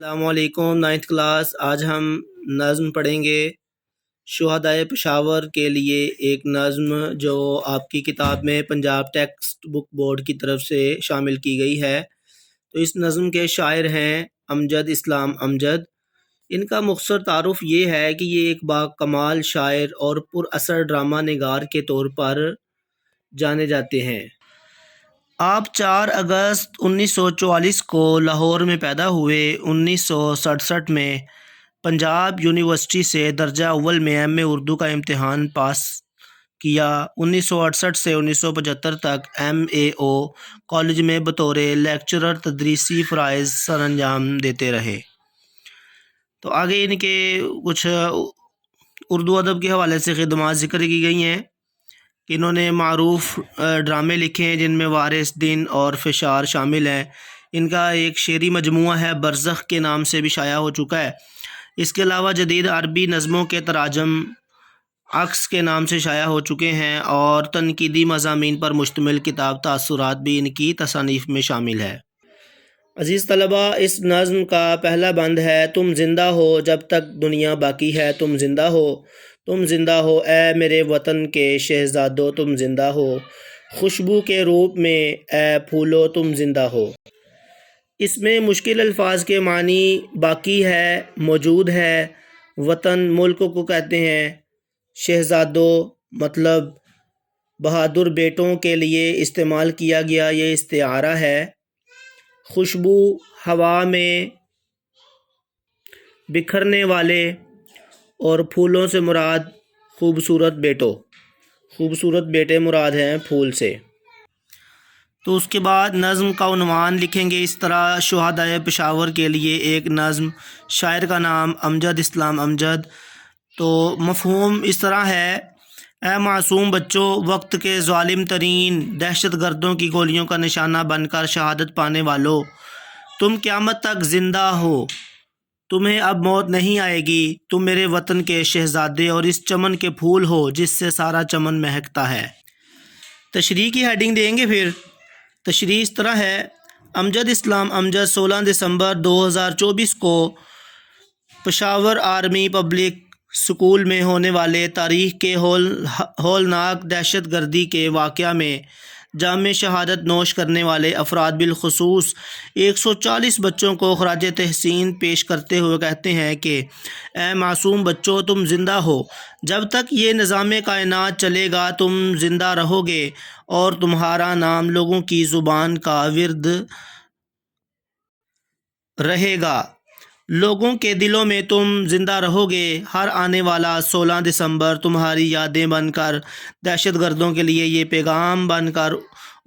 السلام علیکم، 9th class. آج ہم نظم پڑھیں گے شہدائے پشاور کے لیے، ایک نظم جو آپ کی کتاب میں پنجاب ٹیکسٹ بک بورڈ کی طرف سے شامل کی گئی ہے۔ تو اس نظم کے شاعر ہیں امجد اسلام امجد۔ ان کا مختصر تعارف یہ ہے کہ یہ ایک با کمال شاعر اور پر اثر ڈرامہ نگار کے طور پر جانے جاتے ہیں۔ آپ 4 اگست 1944 کو لاہور میں پیدا ہوئے۔ 1967 میں پنجاب یونیورسٹی سے درجہ اول میں ایم اے اردو کا امتحان پاس کیا۔ 1968 سے 1975 تک ایم اے او کالج میں بطور لیکچرر تدریسی فرائض سر انجام دیتے رہے۔ تو آگے ان کے کچھ اردو ادب کے حوالے سے خدمات ذکر کی گئی ہیں کہ انہوں نے معروف ڈرامے لکھے ہیں جن میں وارث، دن اور فشار شامل ہیں۔ ان کا ایک شعری مجموعہ ہے برزخ کے نام سے بھی شائع ہو چکا ہے۔ اس کے علاوہ جدید عربی نظموں کے تراجم عکس کے نام سے شائع ہو چکے ہیں، اور تنقیدی مضامین پر مشتمل کتاب تاثرات بھی ان کی تصانیف میں شامل ہے۔ عزیز طلبہ، اس نظم کا پہلا بند ہے: تم زندہ ہو جب تک دنیا باقی ہے، تم زندہ ہو، تم زندہ ہو اے میرے وطن کے شہزادو، تم زندہ ہو، خوشبو کے روپ میں اے پھولو، تم زندہ ہو۔ اس میں مشکل الفاظ کے معنی باقی ہے، موجود ہے، وطن ملک کو کہتے ہیں، شہزادو مطلب بہادر بیٹوں کے لیے استعمال کیا گیا یہ استعارہ ہے۔ خوشبو ہوا میں بکھرنے والے، اور پھولوں سے مراد خوبصورت بیٹوں، خوبصورت بیٹے مراد ہیں پھول سے۔ تو اس کے بعد نظم کا عنوان لکھیں گے اس طرح: شہدائے پشاور کے لیے ایک نظم، شاعر کا نام امجد اسلام امجد۔ تو مفہوم اس طرح ہے: اے معصوم بچوں، وقت کے ظالم ترین دہشت گردوں کی گولیوں کا نشانہ بن کر شہادت پانے والو، تم قیامت تک زندہ ہو، تمہیں اب موت نہیں آئے گی، تم میرے وطن کے شہزادے اور اس چمن کے پھول ہو جس سے سارا چمن مہکتا ہے۔ تشریح کی ہیڈنگ دیں گے پھر۔ تشریح اس طرح ہے: امجد اسلام امجد 16 دسمبر 2024 کو پشاور آرمی پبلک اسکول میں ہونے والے تاریخ کے ہولناک دہشت گردی کے واقعہ میں جام شہادت نوش کرنے والے افراد بالخصوص 140 بچوں کو خراج تحسین پیش کرتے ہوئے کہتے ہیں کہ اے معصوم بچوں، تم زندہ ہو، جب تک یہ نظام کائنات چلے گا تم زندہ رہو گے، اور تمہارا نام لوگوں کی زبان کا ورد رہے گا، لوگوں کے دلوں میں تم زندہ رہو گے۔ ہر آنے والا 16 دسمبر تمہاری یادیں بن کر دہشت گردوں کے لیے یہ پیغام بن کر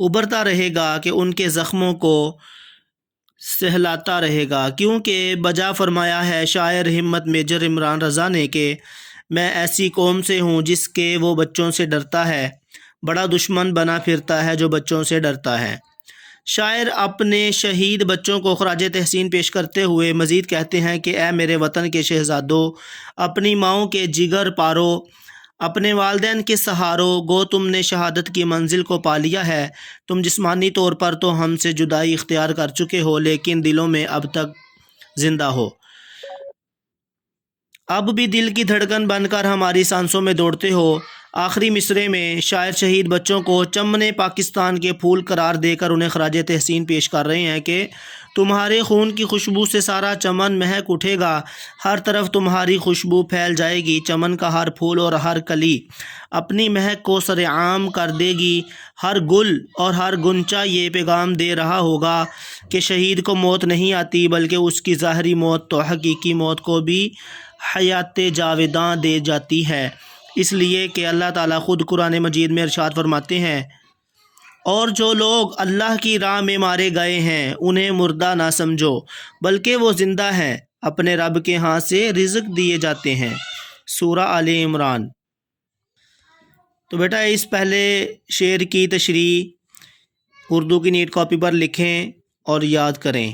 ابھرتا رہے گا کہ ان کے زخموں کو سہلاتا رہے گا، کیونکہ بجا فرمایا ہے شاعر ہمت میجر عمران رضا نے کہ میں ایسی قوم سے ہوں جس کے وہ بچوں سے ڈرتا ہے، بڑا دشمن بنا پھرتا ہے جو بچوں سے ڈرتا ہے۔ شاعر اپنے شہید بچوں کو خراج تحسین پیش کرتے ہوئے مزید کہتے ہیں کہ اے میرے وطن کے شہزادو، اپنی ماؤں کے جگر پارو، اپنے والدین کے سہارو، گو تم نے شہادت کی منزل کو پا لیا ہے، تم جسمانی طور پر تو ہم سے جدائی اختیار کر چکے ہو لیکن دلوں میں اب تک زندہ ہو، اب بھی دل کی دھڑکن بن کر ہماری سانسوں میں دوڑتے ہو۔ آخری مصرعے میں شاعر شہید بچوں کو چمن پاکستان کے پھول قرار دے کر انہیں خراج تحسین پیش کر رہے ہیں کہ تمہارے خون کی خوشبو سے سارا چمن مہک اٹھے گا، ہر طرف تمہاری خوشبو پھیل جائے گی، چمن کا ہر پھول اور ہر کلی اپنی مہک کو سر عام کر دے گی، ہر گل اور ہر گنچا یہ پیغام دے رہا ہوگا کہ شہید کو موت نہیں آتی بلکہ اس کی ظاہری موت تو حقیقی موت کو بھی حیات جاوداں دے جاتی ہے، اس لیے کہ اللہ تعالیٰ خود قرآن مجید میں ارشاد فرماتے ہیں اور جو لوگ اللہ کی راہ میں مارے گئے ہیں انہیں مردہ نہ سمجھو بلکہ وہ زندہ ہیں، اپنے رب کے ہاں سے رزق دیے جاتے ہیں۔ سورہ آل عمران۔ تو بیٹا اس پہلے شعر کی تشریح اردو کی نیٹ کاپی پر لکھیں اور یاد کریں۔